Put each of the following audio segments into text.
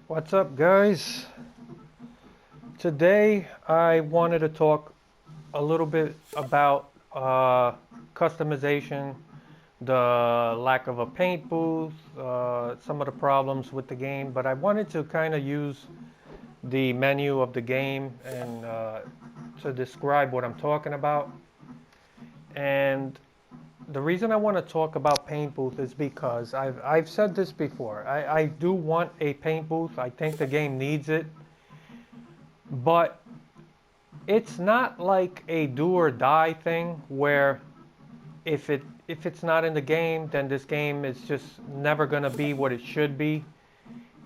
What's up, guys? Today I wanted to talk a little bit about customization, the lack of a paint booth, some of the problems with the game, but I wanted to kind of use the menu of the game and to describe what I'm talking about. And the reason I want to talk about paint booth is because I've said this before. I do want a paint booth. I think the game needs it. But it's not like a do or die thing where if it's not in the game, then this game is just never going to be what it should be.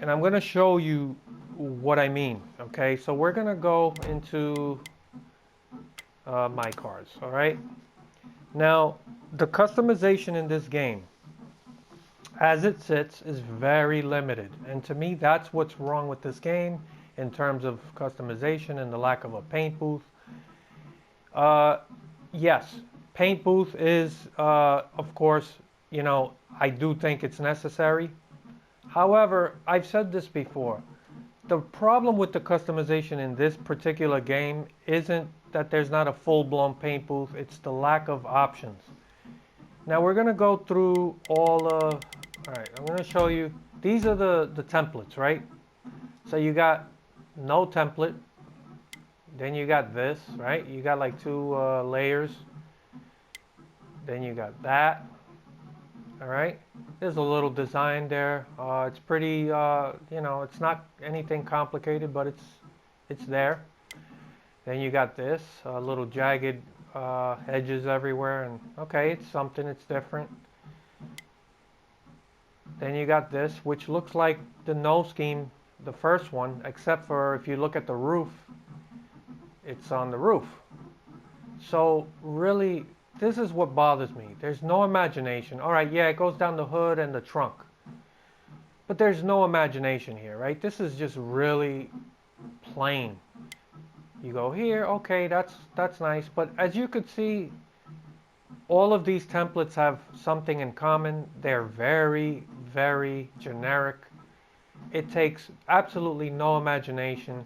And I'm going to show you what I mean. Okay, so we're going to go into my cars. All right. Now, the customization in this game, as it sits, is very limited. And to me, that's what's wrong with this game in terms of customization and the lack of a paint booth. Yes, paint booth is, of course, I do think it's necessary. However, I've said this before. The problem with the customization in this particular game isn't that there's not a full-blown paint booth, it's the lack of options. Now we're going to go through all right, I'm going to show you, these are the templates, right? So you got no template, then you got this, right? You got like two layers, then you got that, all right? There's a little design there. It's pretty, it's not anything complicated, but it's there. Then you got this, little jagged edges everywhere, and okay, it's something, it's different. Then you got this, which looks like the no scheme, the first one, except for if you look at the roof, it's on the roof. So really, this is what bothers me. There's no imagination. All right, yeah, it goes down the hood and the trunk. But there's no imagination here, right? This is just really plain. You go here, okay, that's nice. But as you could see, all of these templates have something in common. They're very, very generic. It takes absolutely no imagination,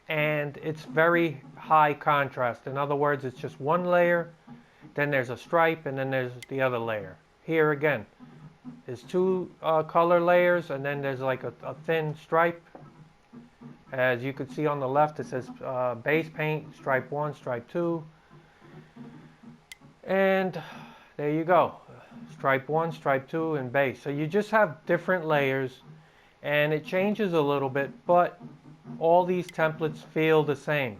and it's very high contrast. In other words, it's just one layer, then there's a stripe, and then there's the other layer. Here again, there's two color layers, and then there's like a thin stripe. As you can see on the left, it says base paint, stripe 1, stripe 2. And there you go. Stripe 1, stripe 2, and base. So you just have different layers, and it changes a little bit, but all these templates feel the same.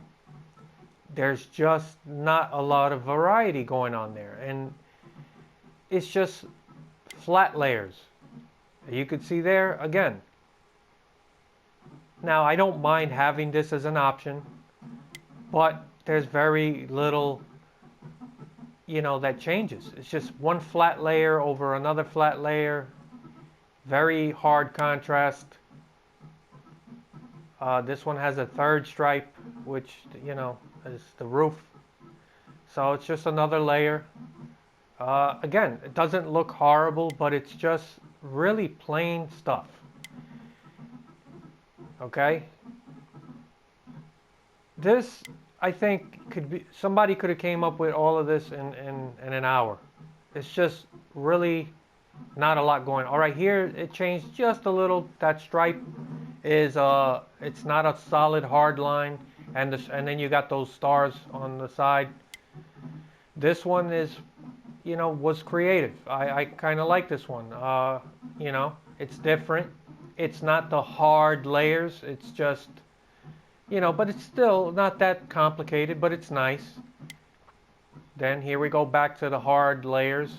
There's just not a lot of variety going on there, and it's just flat layers. You could see there again. Now, I don't mind having this as an option, but there's very little, that changes. It's just one flat layer over another flat layer, very hard contrast. This one has a third stripe, which, is the roof. So it's just another layer. Again, it doesn't look horrible, but it's just really plain stuff. Okay? This, I think, somebody could have came up with all of this in an hour. It's just really not a lot going on. All right, here it changed just a little. That stripe is, it's not a solid hard line, and then you got those stars on the side. This one is, was creative. I kind of like this one. It's different. It's not the hard layers. It's just, but it's still not that complicated, but it's nice. Then here we go back to the hard layers.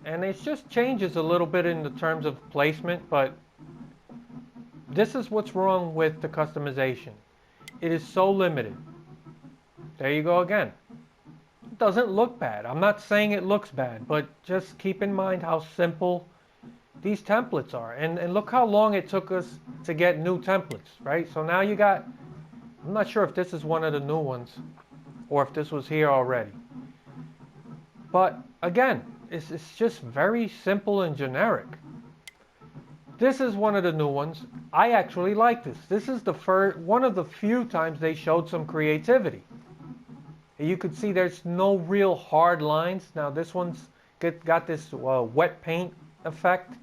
And it just changes a little bit in the terms of placement, but this is what's wrong with the customization. It is so limited. There you go again. It doesn't look bad. I'm not saying it looks bad, but just keep in mind how simple these templates are. And look how long it took us to get new templates, right? So now you got, I'm not sure if this is one of the new ones or if this was here already. But again, it's just very simple and generic. This is one of the new ones. I actually like this. This is the first, one of the few times they showed some creativity. You could see there's no real hard lines. Now this one's got this wet paint effect.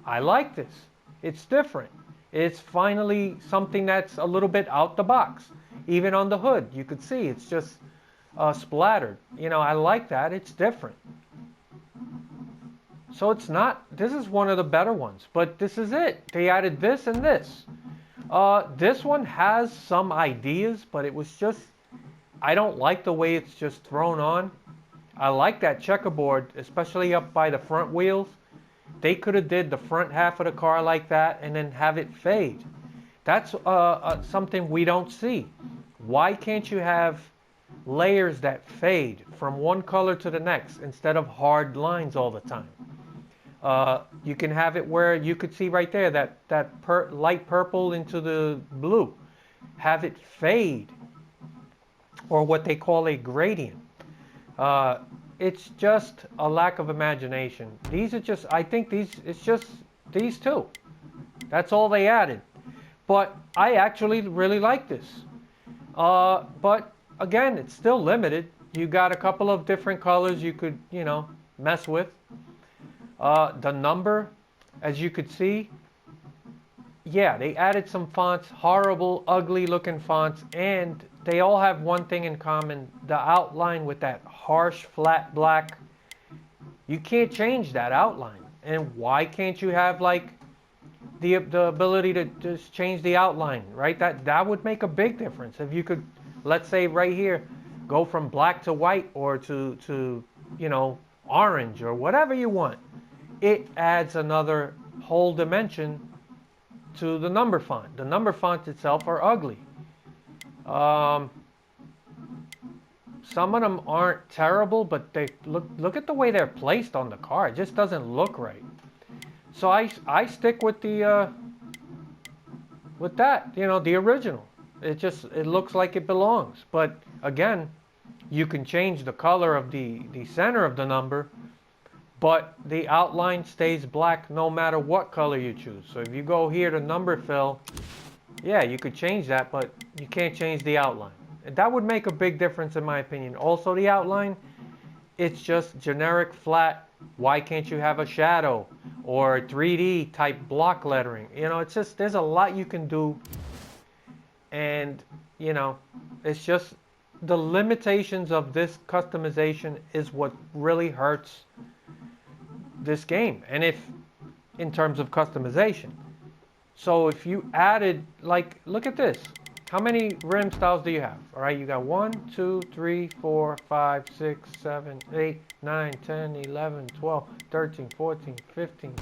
I like this. It's different. It's finally something that's a little bit out the box. Even on the hood, you could see it's just splattered. You know, I like that. It's different. So it's not, this is one of the better ones, but this is it. They added this and this. This one has some ideas, but it was just, I don't like the way it's just thrown on. I like that checkerboard, especially up by the front wheels. They could have did the front half of the car like that and then have it fade. That's something we don't see. Why can't you have layers that fade from one color to the next instead of hard lines all the time? You can have it where you could see right there that light purple into the blue. Have it fade, or what they call a gradient. It's just a lack of imagination. These are just, I think it's just these two. That's all they added. But I actually really like this. But again, it's still limited. You got a couple of different colors you could, you know, mess with. The number, as you could see, yeah, they added some fonts, horrible, ugly looking fonts, and they all have one thing in common, the outline with that harsh, flat black. You can't change that outline. And why can't you have like the ability to just change the outline, right? That would make a big difference. If you could, let's say right here, go from black to white or to you know, orange or whatever you want. It adds another whole dimension to the number font. The number fonts itself are ugly. Some of them aren't terrible, but they look at the way they're placed on the car. It just doesn't look right. So I stick with the with that, you know, the original. It looks like it belongs. But again, you can change the color of the center of the number, but the outline stays black no matter what color you choose. So if you go here to number fill, yeah, you could change that, but you can't change the outline. That would make a big difference in my opinion. Also the outline, it's just generic flat. Why can't you have a shadow or 3D type block lettering? You know, it's just, there's a lot you can do. And, you know, it's just the limitations of this customization is what really hurts this game. And if, in terms of customization. So if you added, like, look at this. How many rim styles do you have? All right, you got 1, 2, 3, 4, 5, 6, 7, 8, 9, 10, 11, 12, 13, 14, 15.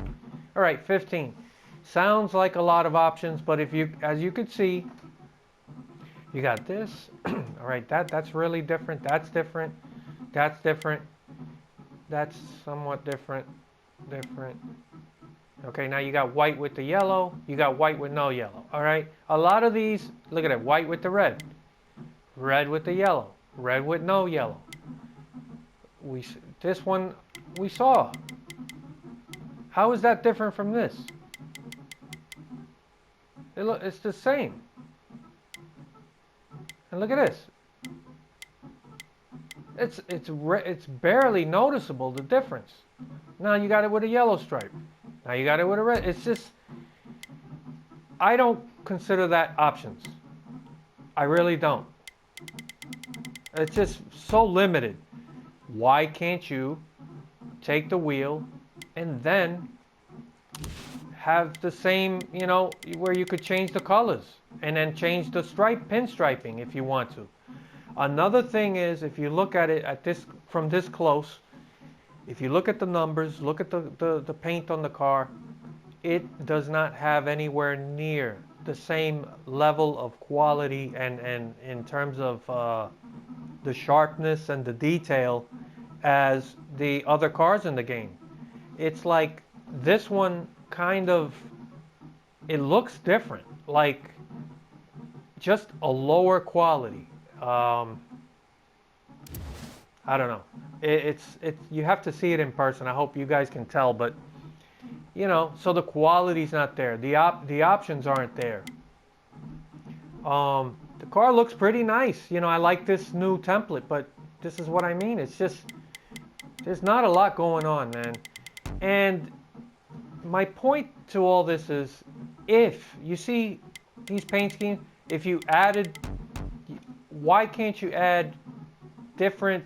All right, 15. Sounds like a lot of options, but if you, as you could see, you got this. All right, that's really different. That's different. That's different. That's somewhat different. Different. Okay, now you got white with the yellow. You got white with no yellow. All right. A lot of these, look at it. White with the red. Red with the yellow. Red with no yellow. This one we saw. How is that different from this? It's the same. And look at this. It's barely noticeable, the difference. Now you got it with a yellow stripe. Now you got it with a red. It's just, I don't consider that options. I really don't. It's just so limited. Why can't you take the wheel and then have the same, you know, where you could change the colors and then change the pinstriping if you want to. Another thing is, if you look at it from this close, if you look at the numbers, look at the paint on the car, it does not have anywhere near the same level of quality and in terms of the sharpness and the detail as the other cars in the game. It's like this one kind of, it looks different, like just a lower quality. I don't know. You have to see it in person. I hope you guys can tell, but You know, so the quality's not there. The options aren't there. The car looks pretty nice. You know, I like this new template, but this is what I mean. It's just, there's not a lot going on, man. And my point to all this is, if you see these paint schemes, if you added, why can't you add different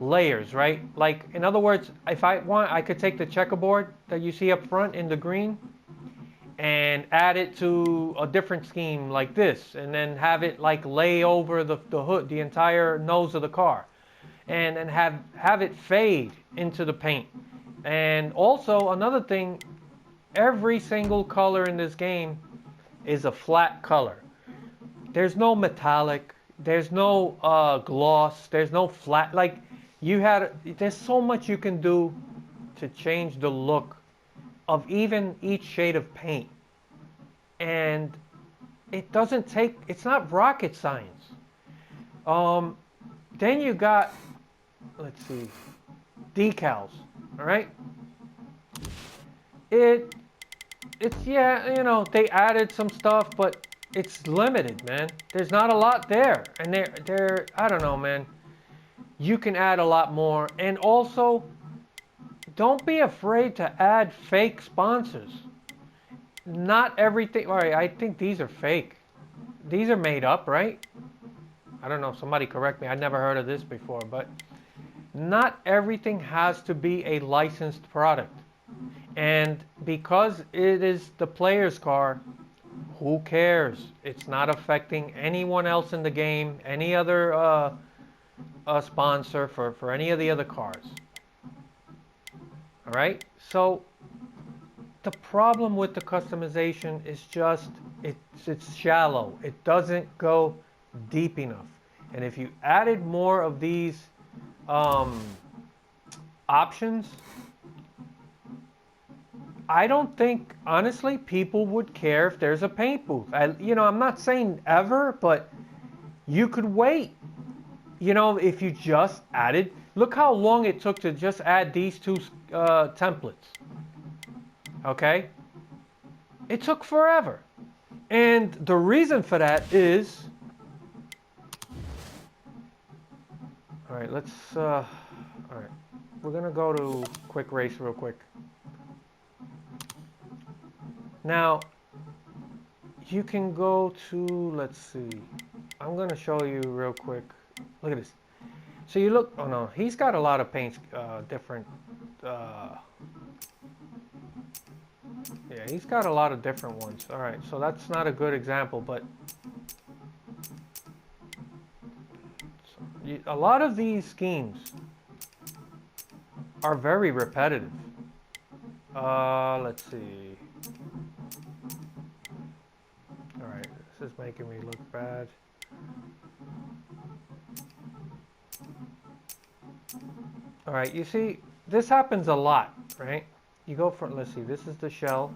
layers, right? Like, in other words, if I want, I could take the checkerboard that you see up front in the green and add it to a different scheme like this, and then have it like lay over the hood, the entire nose of the car, and have it fade into the paint. And also another thing, every single color in this game is a flat color. There's no metallic, there's no gloss, there's no flat, like there's so much you can do to change the look of even each shade of paint. And it doesn't take, it's not rocket science. Then you got, let's see, decals, all right? It's, yeah, you know, they added some stuff, but it's limited, man. There's not a lot there. And they're I don't know, man. You can add a lot more. And also, don't be afraid to add fake sponsors. Not everything, all right, I think these are fake. These are made up, right? I don't know, somebody correct me. I'd never heard of this before, but not everything has to be a licensed product. And because it is the player's car, who cares? It's not affecting anyone else in the game, any other sponsor for any of the other cars. All right? So the problem with the customization is just it's shallow. It doesn't go deep enough. And if you added more of these options, I don't think, honestly, people would care if there's a paint booth. I'm not saying ever, but you could wait. You know, if you just added, look how long it took to just add these two templates. Okay? It took forever. And the reason for that is, all right, all right, we're going to go to quick race real quick. Now, you can go to, let's see, I'm going to show you real quick. Look at this. So you look, oh no, he's got a lot of paints, different, yeah, he's got a lot of different ones. All right, so that's not a good example, but a lot of these schemes are very repetitive. Let's see. All right, this is making me look bad. All right, you see, this happens a lot, right? You go for, let's see, this is the shell,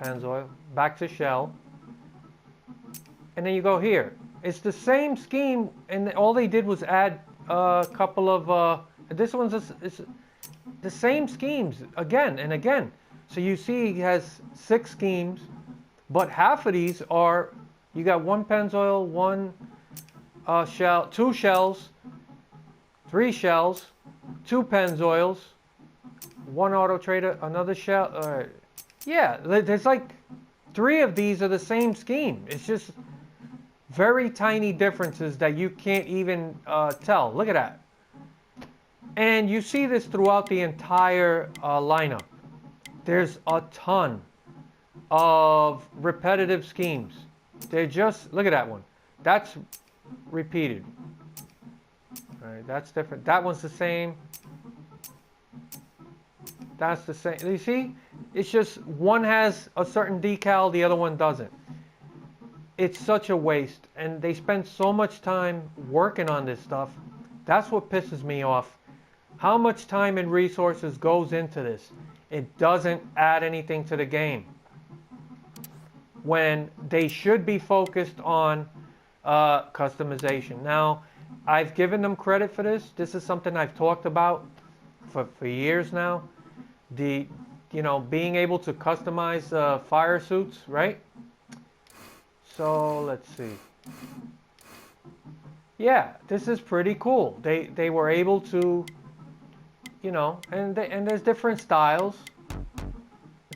Pennzoil, back to shell, and then you go here. It's the same scheme, and all they did was add a couple of, this one's it's the same schemes again and again. So you see he has 6 schemes, but half of these are, you got 1 Pennzoil, 1 shell, 2 shells, 3 shells, 2 Pennzoils, 1 Auto Trader, another shell. Yeah, there's like 3 of these are the same scheme. It's just very tiny differences that you can't even tell. Look at that. And you see this throughout the entire lineup. There's a ton of repetitive schemes. They're just, look at that one. That's repeated. All right, that's different. That one's the same. That's the same. You see? It's just one has a certain decal, the other one doesn't. It's such a waste. And they spend so much time working on this stuff. That's what pisses me off. How much time and resources goes into this? It doesn't add anything to the game. When they should be focused on customization. Now, I've given them credit for this. This is something I've talked about for years now. the, being able to customize fire suits, right? So let's see. Yeah, this is pretty cool. They were able to, and there's different styles.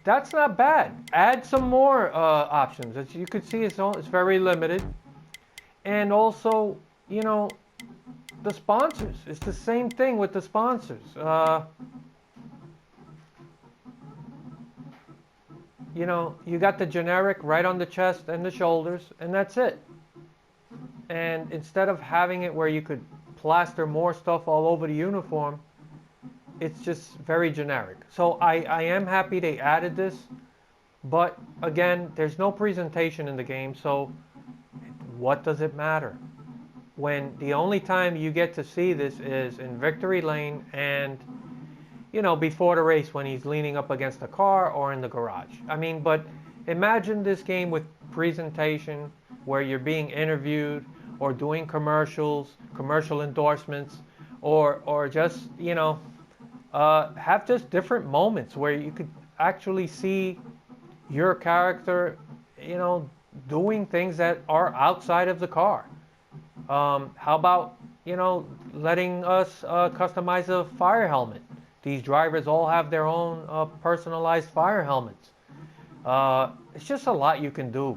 That's not bad. Add some more options. As you can see, it's very limited. And also, you know, the sponsors. It's the same thing with the sponsors. You got the generic right on the chest and the shoulders, and that's it. And instead of having it where you could plaster more stuff all over the uniform, it's just very generic. So I am happy they added this, but again, there's no presentation in the game, so what does it matter? When the only time you get to see this is in victory lane and, before the race when he's leaning up against a car or in the garage. I mean, but imagine this game with presentation where you're being interviewed or doing commercials, commercial endorsements, or just, have just different moments where you could actually see your character, doing things that are outside of the car. How about, letting us customize a fire helmet? These drivers all have their own personalized fire helmets. It's just a lot you can do.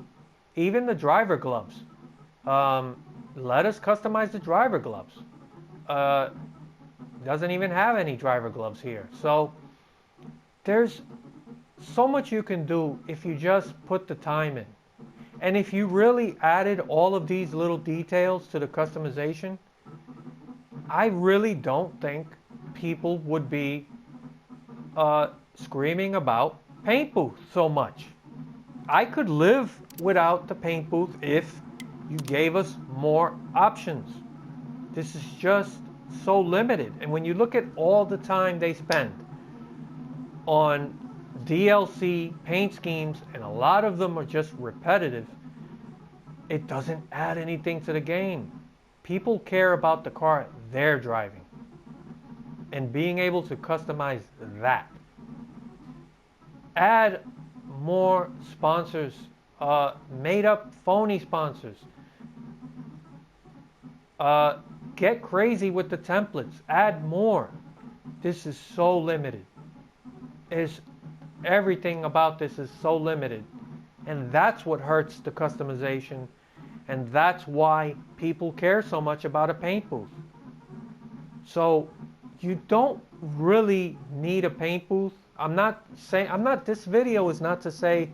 Even the driver gloves. Let us customize the driver gloves. Doesn't even have any driver gloves here. So there's so much you can do if you just put the time in. And if you really added all of these little details to the customization, I really don't think people would be screaming about paint booth so much. I could live without the paint booth if you gave us more options. This is just so limited. And when you look at all the time they spend on DLC paint schemes, and a lot of them are just repetitive, it doesn't add anything to the game. People care about the car they're driving and being able to customize that. Add more sponsors, made up phony sponsors. Get crazy with the templates. Add more. This is so limited. Everything about this is so limited. And that's what hurts the customization. And that's why people care so much about a paint booth. So you don't really need a paint booth. This video is not to say,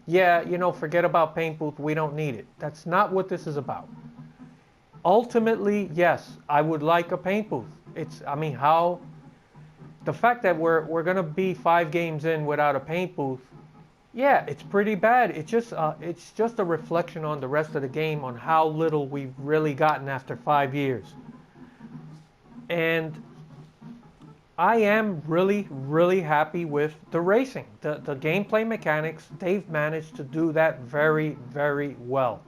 yeah, forget about paint booth, we don't need it. That's not what this is about. Ultimately, yes, I would like a paint booth. The fact that we're going to be 5 games in without a paint booth, yeah, it's pretty bad. It's just a reflection on the rest of the game on how little we've really gotten after 5 years. And I am really, really happy with the racing. The gameplay mechanics, they've managed to do that very, very well.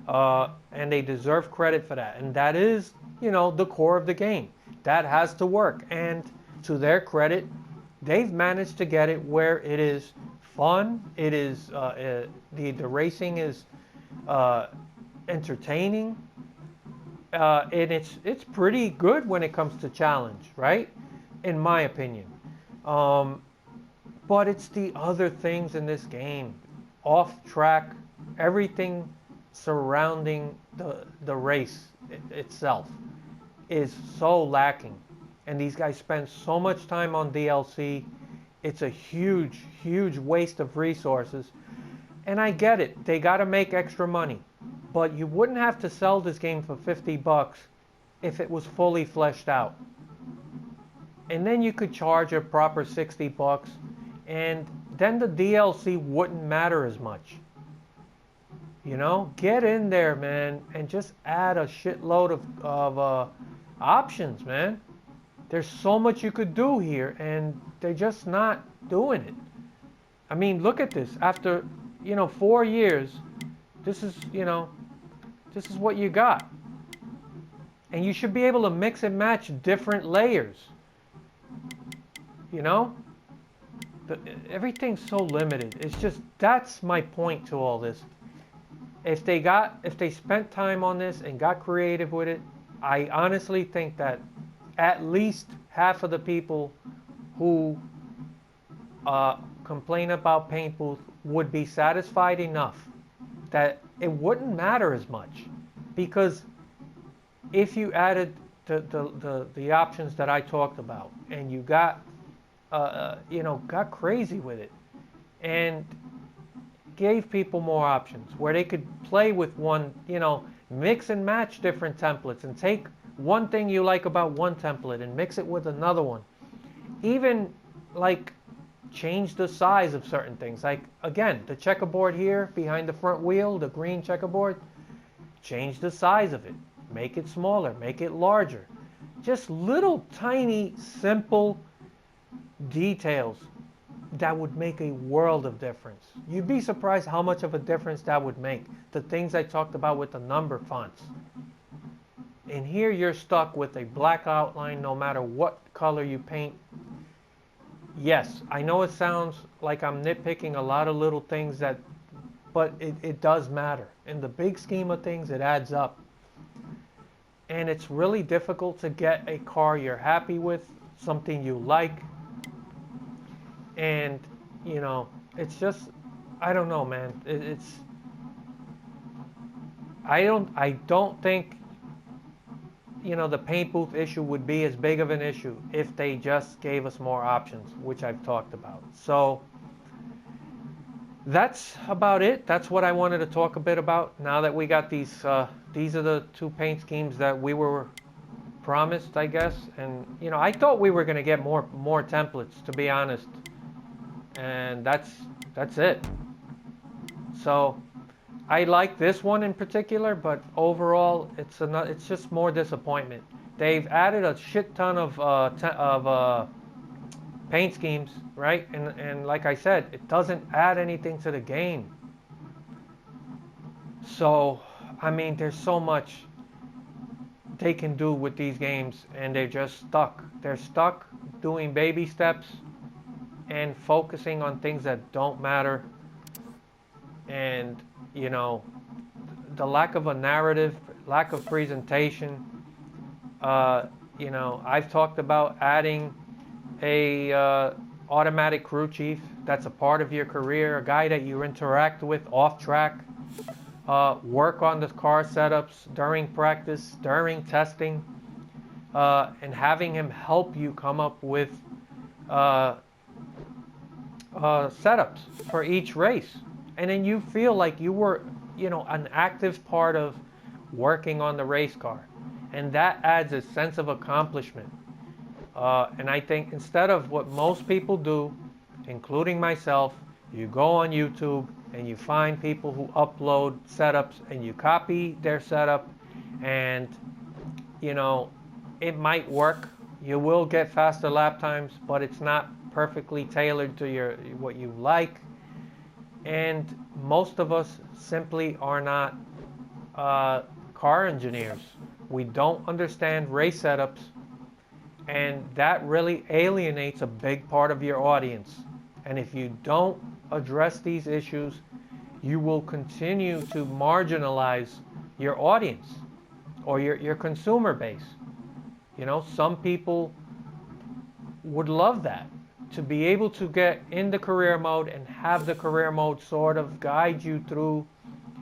And they deserve credit for that. And that is, the core of the game. That has to work. And to their credit, they've managed to get it where it is fun. It is the racing is entertaining, and it's pretty good when it comes to challenge, right? In my opinion. But it's the other things in this game, off track, everything surrounding the race itself is so lacking. And these guys spend so much time on DLC. It's a huge, huge waste of resources. And I get it. They got to make extra money. But you wouldn't have to sell this game for $50 if it was fully fleshed out. And then you could charge a proper $60, and then the DLC wouldn't matter as much. Get in there, man, and just add a shitload of options, man. There's so much you could do here, and they're just not doing it. I mean, look at this. After, 4 years, this is what you got. And you should be able to mix and match different layers. the, everything's so limited. It's just, that's my point to all this. If they spent time on this and got creative with it, I honestly think that at least half of the people who complain about paint booth would be satisfied enough that it wouldn't matter as much, because if you added the options that I talked about and you got got crazy with it and gave people more options where they could play with one, mix and match different templates and take one thing you like about one template and mix it with another one. Even like change the size of certain things. Like again, the checkerboard here behind the front wheel, the green checkerboard, change the size of it. Make it smaller, make it larger. Just little tiny simple details that would make a world of difference. You'd be surprised how much of a difference that would make. The things I talked about with the number fonts. And here you're stuck with a black outline no matter what color you paint. Yes, I know it sounds like I'm nitpicking a lot of little things but it does matter. In the big scheme of things, it adds up. And it's really difficult to get a car you're happy with, something you like. And, it's just, I don't know, man. I don't think, the paint booth issue would be as big of an issue if they just gave us more options, which I've talked about. So that's about it. That's what I wanted to talk a bit about. Now that we got these are the two paint schemes that we were promised, I guess. And, I thought we were going to get more templates, to be honest. And that's it. So I like this one in particular, but overall it's just more disappointment. They've added a shit ton of paint schemes, right? And like I said, it doesn't add anything to the game. So I mean, there's so much they can do with these games, and they're just stuck. They're stuck doing baby steps and focusing on things that don't matter. And, the lack of a narrative, lack of presentation. I've talked about adding a automatic crew chief that's a part of your career, a guy that you interact with off track. Work on the car setups during practice, during testing, and having him help you come up with setups for each race. And then you feel like you were, an active part of working on the race car. And that adds a sense of accomplishment. And I think instead of what most people do, including myself, you go on YouTube and you find people who upload setups and you copy their setup, and, it might work. You will get faster lap times, but it's not perfectly tailored to what you like. And most of us simply are not car engineers. We don't understand race setups, and that really alienates a big part of your audience. And if you don't address these issues, you will continue to marginalize your audience or your consumer base. Some people would love that, to be able to get in the career mode and have the career mode sort of guide you through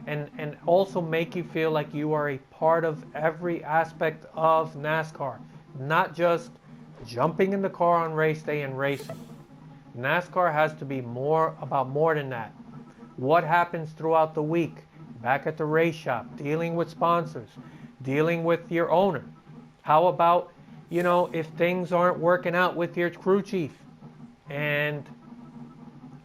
and also make you feel like you are a part of every aspect of NASCAR, not just jumping in the car on race day and racing. NASCAR has to be about more than that. What happens throughout the week, back at the race shop, dealing with sponsors, dealing with your owner. How about, if things aren't working out with your crew chief, and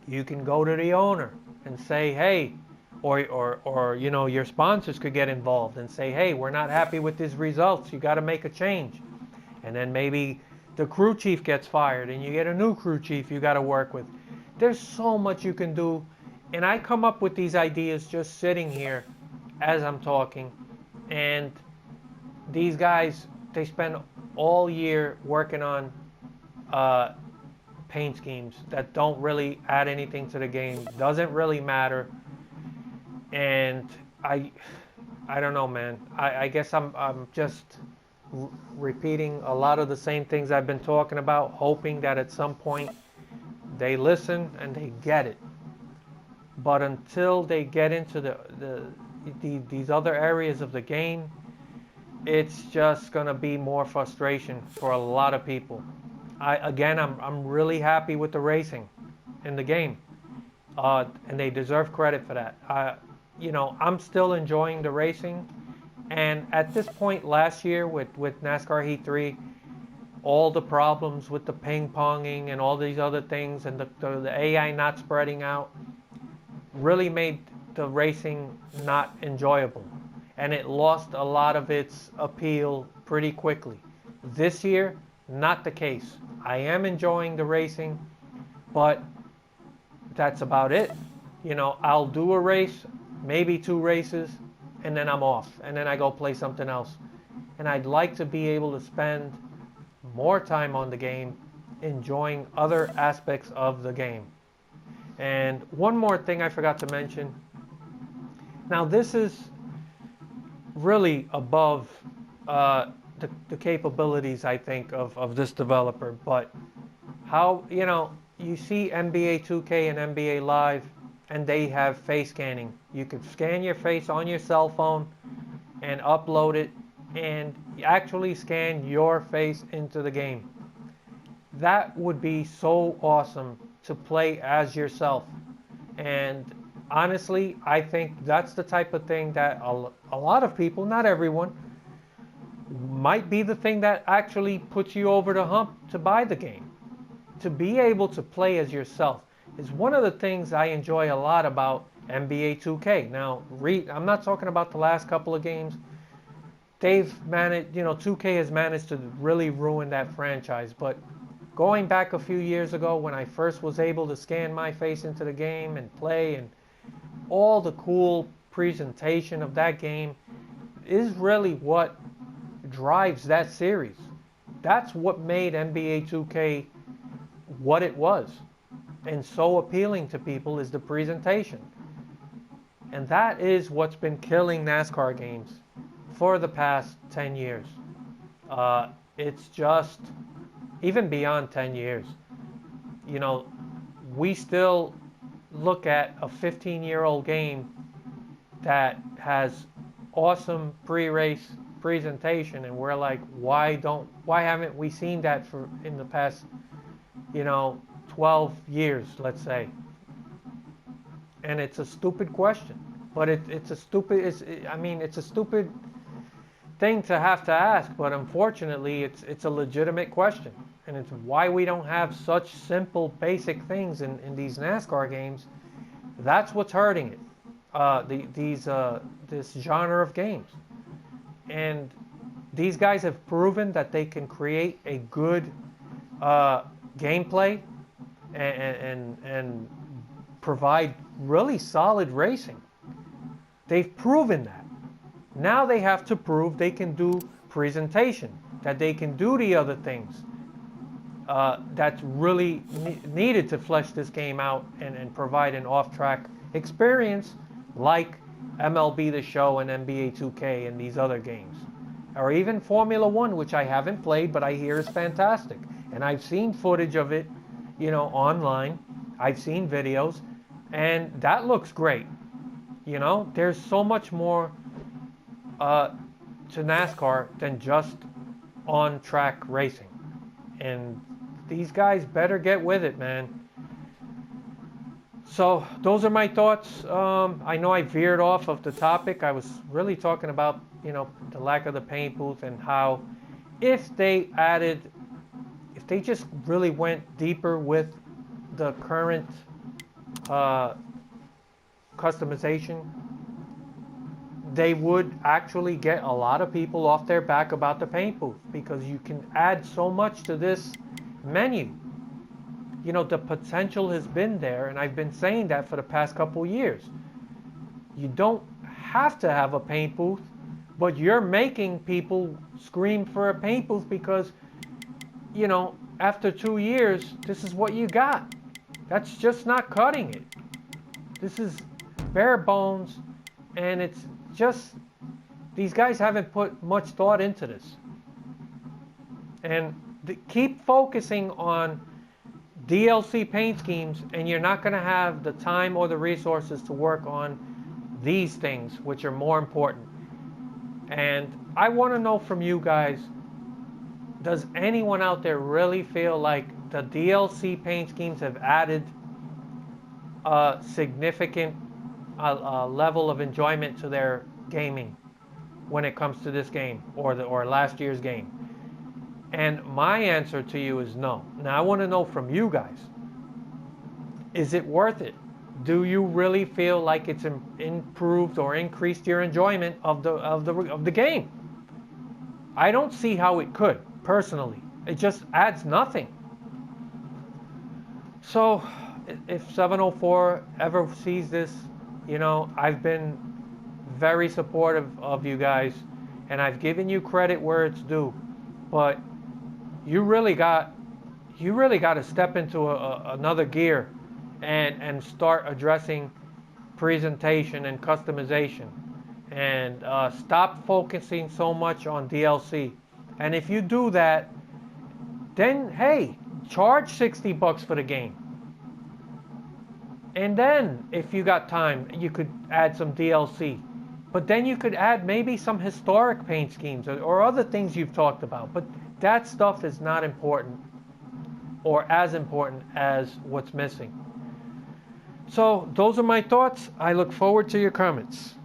you can go to the owner and say, hey, or your sponsors could get involved and say, hey, we're not happy with these results. You got to make a change. And then maybe the crew chief gets fired and you get a new crew chief you got to work with. There's so much you can do. And I come up with these ideas just sitting here as I'm talking. And these guys, they spend all year working on paint schemes that don't really add anything to the game. Doesn't really matter. And I don't know, man. I guess I'm just repeating a lot of the same things I've been talking about, hoping that at some point they listen and they get it. But until they get into these other areas of the game, it's just gonna be more frustration for a lot of people. I'm really happy with the racing in the game, and they deserve credit for that. I'm still enjoying the racing, and at this point last year with NASCAR Heat 3, all the problems with the ping ponging and all these other things, and the AI not spreading out, really made the racing not enjoyable, and it lost a lot of its appeal pretty quickly. This year, not the case. I am enjoying the racing, but that's about it. I'll do a race, maybe 2 races, and then I'm off, and then I go play something else. And I'd like to be able to spend more time on the game, enjoying other aspects of the game. And one more thing I forgot to mention. Now, this is really above the capabilities, I think, of this developer. But how, you see NBA 2K and NBA Live, and they have face scanning. You could scan your face on your cell phone and upload it and actually scan your face into the game. That would be so awesome to play as yourself. And honestly, I think that's the type of thing that a lot of people, not everyone, might be the thing that actually puts you over the hump to buy the game. To be able to play as yourself is one of the things I enjoy a lot about NBA 2K. Now, I'm not talking about the last couple of games. They've managed, 2K has managed to really ruin that franchise. But going back a few years ago when I first was able to scan my face into the game and play, and all the cool presentation of that game is really what drives that series. That's what made NBA 2K what it was and so appealing to people, is the presentation. And that is what's been killing NASCAR games for the past 10 years. It's just, even beyond 10 years, we still look at a 15-year-old game that has awesome pre-race presentation, and we're like, why haven't we seen that in the past 12 years, let's say? And it's a stupid question, but it's a stupid thing to have to ask, but unfortunately it's a legitimate question, and it's why we don't have such simple basic things in these NASCAR games. That's what's hurting it, this genre of games. And these guys have proven that they can create a good gameplay and provide really solid racing. They've proven that. Now they have to prove they can do presentation, that they can do the other things that's really needed to flesh this game out and provide an off-track experience like MLB The Show and NBA 2K and these other games. Or even Formula One, which I haven't played, but I hear is fantastic. And I've seen footage of it, online. I've seen videos, and that looks great. There's so much more to NASCAR than just on-track racing. And these guys better get with it, man. So those are my thoughts. I know I veered off of the topic. I was really talking about, the lack of the paint booth, and how if they just really went deeper with the current customization, they would actually get a lot of people off their back about the paint booth, because you can add so much to this menu. The potential has been there, and I've been saying that for the past couple years. You don't have to have a paint booth, but you're making people scream for a paint booth because, after 2 years, this is what you got. That's just not cutting it. This is bare bones, and it's just, these guys haven't put much thought into this. And keep focusing on DLC paint schemes, and you're not going to have the time or the resources to work on these things, which are more important. And I want to know from you guys, does anyone out there really feel like the DLC paint schemes have added a significant level of enjoyment to their gaming when it comes to this game or last year's game? And my answer to you is no. Now I want to know from you guys, is it worth it? Do you really feel like it's improved or increased your enjoyment of the game? I don't see how it could, personally. It just adds nothing. So if 704 ever sees this, I've been very supportive of you guys, and I've given you credit where it's due. But you really got to step into another gear and start addressing presentation and customization, and stop focusing so much on DLC. And if you do that, then hey, charge $60 for the game. And then if you got time, you could add some DLC. But then you could add maybe some historic paint schemes or other things you've talked about. But that stuff is not important, or as important as what's missing. So those are my thoughts. I look forward to your comments.